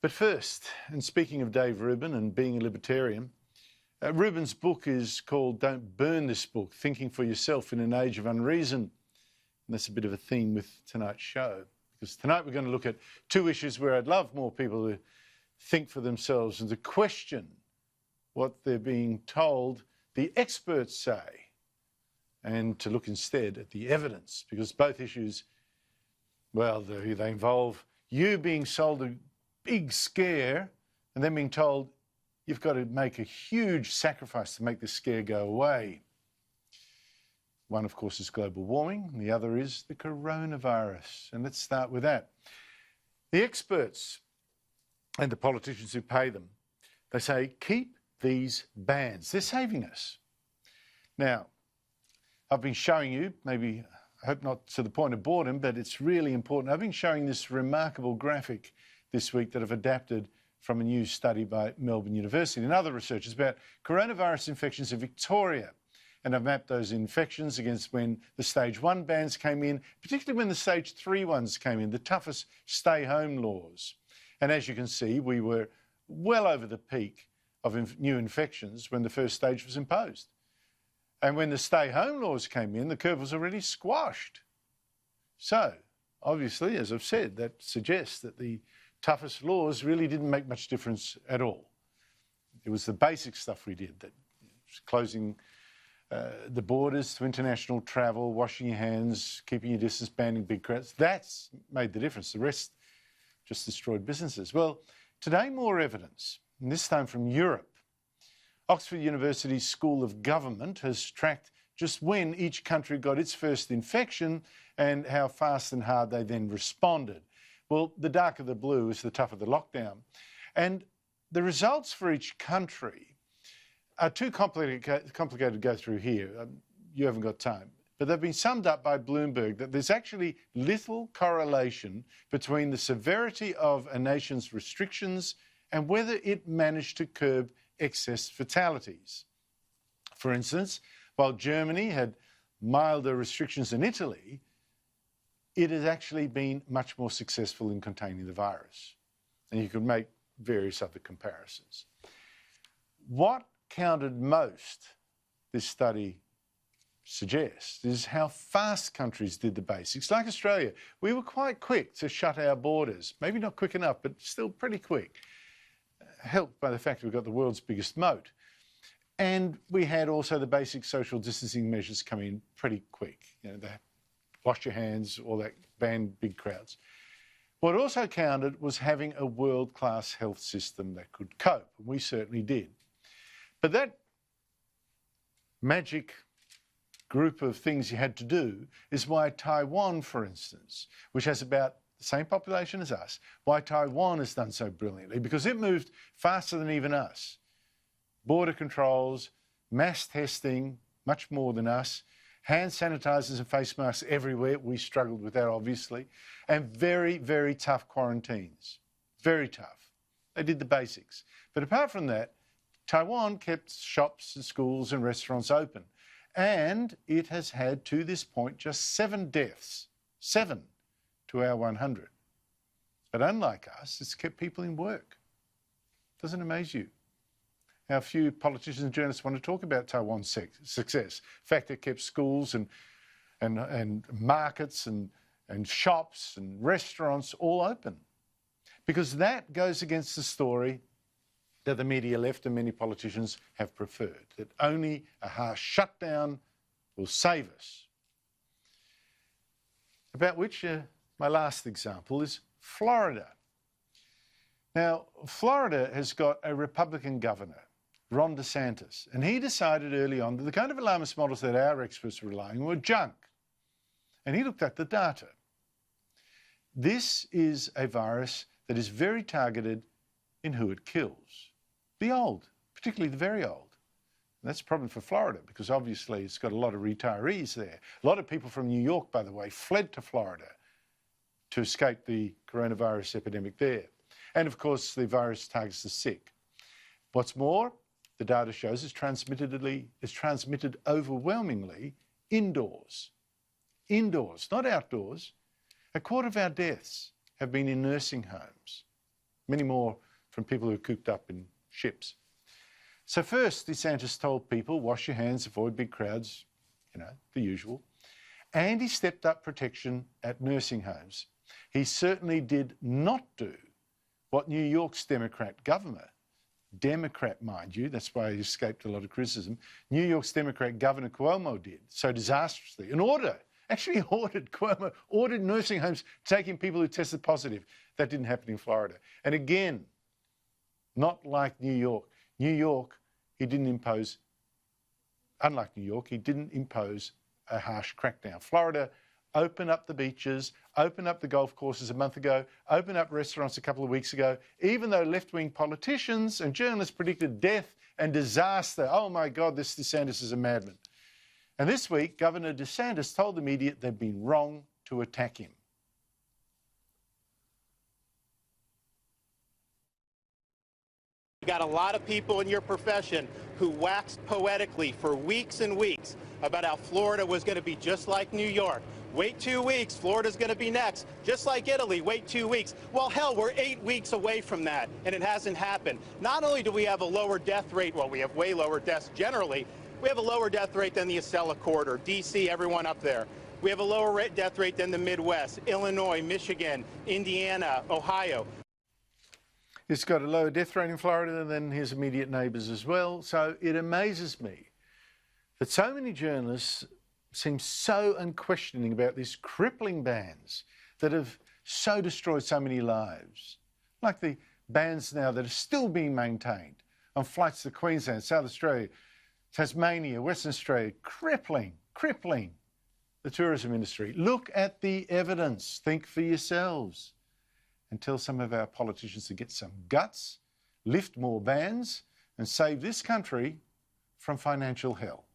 But first, and speaking of Dave Rubin and being a libertarian, Rubin's book is called Don't Burn This Book, Thinking for Yourself in an Age of Unreason. And that's a bit of a theme with tonight's show, because tonight we're going to look at two issues where I'd love more people to think for themselves and to question what they're being told the experts say, and to look instead at the evidence, because both issues, well, they involve you being sold a big scare and then being told you've got to make a huge sacrifice to make the scare go away. One, of course, is global warming, and the other is the coronavirus. And let's start with that. The experts and the politicians who pay them, they say, keep these bans. They're saving us. Now, I've been showing you, maybe, I hope not to the point of boredom, but it's really important. I've been showing this remarkable graphic this week that I've adapted from a new study by Melbourne University and other researchers about coronavirus infections in Victoria. And I've mapped those infections against when the stage 1 bans came in, particularly when the stage 3 ones came in, the toughest stay-home laws. And as you can see, we were well over the peak of new infections when the first stage was imposed. And when the stay-home laws came in, the curve was already squashed. So, obviously, as I've said, that suggests that the toughest laws really didn't make much difference at all. It was the basic stuff we did, that closing the borders to international travel, washing your hands, keeping your distance, banning big crowds. That's made the difference. The rest just destroyed businesses. Well, today more evidence, and this time from Europe. Oxford University's School of Government has tracked just when each country got its first infection and how fast and hard they then responded. Well, the darker the blue is the tougher the lockdown. And the results for each country are too complicated to go through here. You haven't got time. But they've been summed up by Bloomberg that there's actually little correlation between the severity of a nation's restrictions and whether it managed to curb excess fatalities. For instance, while Germany had milder restrictions than Italy, it has actually been much more successful in containing the virus. And you could make various other comparisons. What counted most, this study suggests, is how fast countries did the basics. Like Australia, we were quite quick to shut our borders. Maybe not quick enough, but still pretty quick. Helped by the fact we've got the world's biggest moat. And we had also the basic social distancing measures come in pretty quick. You know, the wash your hands, all that, ban big crowds. What also counted was having a world-class health system that could cope, and we certainly did. But that magic group of things you had to do is why Taiwan, for instance, which has about the same population as us, why Taiwan has done so brilliantly, because it moved faster than even us. Border controls, mass testing, much more than us, hand sanitizers and face masks everywhere. We struggled with that, obviously. And very, very tough quarantines. Very tough. They did the basics. But apart from that, Taiwan kept shops and schools and restaurants open. And it has had, to this point, just 7 deaths. 7 to our 100. But unlike us, it's kept people in work. Doesn't it amaze you how few politicians and journalists want to talk about Taiwan's success? In fact, it kept schools and markets and shops and restaurants all open. Because that goes against the story that the media left and many politicians have preferred, that only a harsh shutdown will save us. About which my last example is Florida. Now, Florida has got a Republican governor, Ron DeSantis, and he decided early on that the kind of alarmist models that our experts were relying on were junk. And he looked at the data. This is a virus that is very targeted in who it kills. The old, particularly the very old. And that's a problem for Florida because obviously it's got a lot of retirees there. A lot of people from New York, by the way, fled to Florida to escape the coronavirus epidemic there. And of course, the virus targets the sick. What's more, the data shows it's transmitted overwhelmingly indoors. Indoors, not outdoors. A quarter of our deaths have been in nursing homes. many more from people who are cooped up in ships. So first, DeSantis told people, wash your hands, avoid big crowds, the usual. And he stepped up protection at nursing homes. He certainly did not do what New York's Democrat governor, Democrat mind you, that's why he escaped a lot of criticism, New York's Democrat Governor Cuomo did so disastrously. Actually ordered nursing homes taking people who tested positive. That didn't happen in Florida. And again, not like New York. New York, unlike New York, he didn't impose a harsh crackdown. Florida opened up the beaches, opened up the golf courses a month ago, opened up restaurants a couple of weeks ago, even though left-wing politicians and journalists predicted death and disaster. Oh my God, this DeSantis is a madman. And this week, Governor DeSantis told the media they'd been wrong to attack him. You got a lot of people in your profession who waxed poetically for weeks and weeks about how Florida was going to be just like New York. Wait 2 weeks, Florida's going to be next. Just like Italy, wait 2 weeks. Well, hell, we're 8 weeks away from that, and it hasn't happened. Not only do we have a lower death rate, well, we have way lower deaths generally. We have a lower death rate than the Acela Corridor, D.C., everyone up there. We have a lower death rate than the Midwest, Illinois, Michigan, Indiana, Ohio. He's got a lower death rate in Florida than his immediate neighbours as well. So it amazes me that so many journalists seem so unquestioning about these crippling bans that have so destroyed so many lives. Like the bans now that are still being maintained on flights to Queensland, South Australia, Tasmania, Western Australia, crippling the tourism industry. Look at the evidence. Think for yourselves. And tell some of our politicians to get some guts, lift more bans, and save this country from financial hell.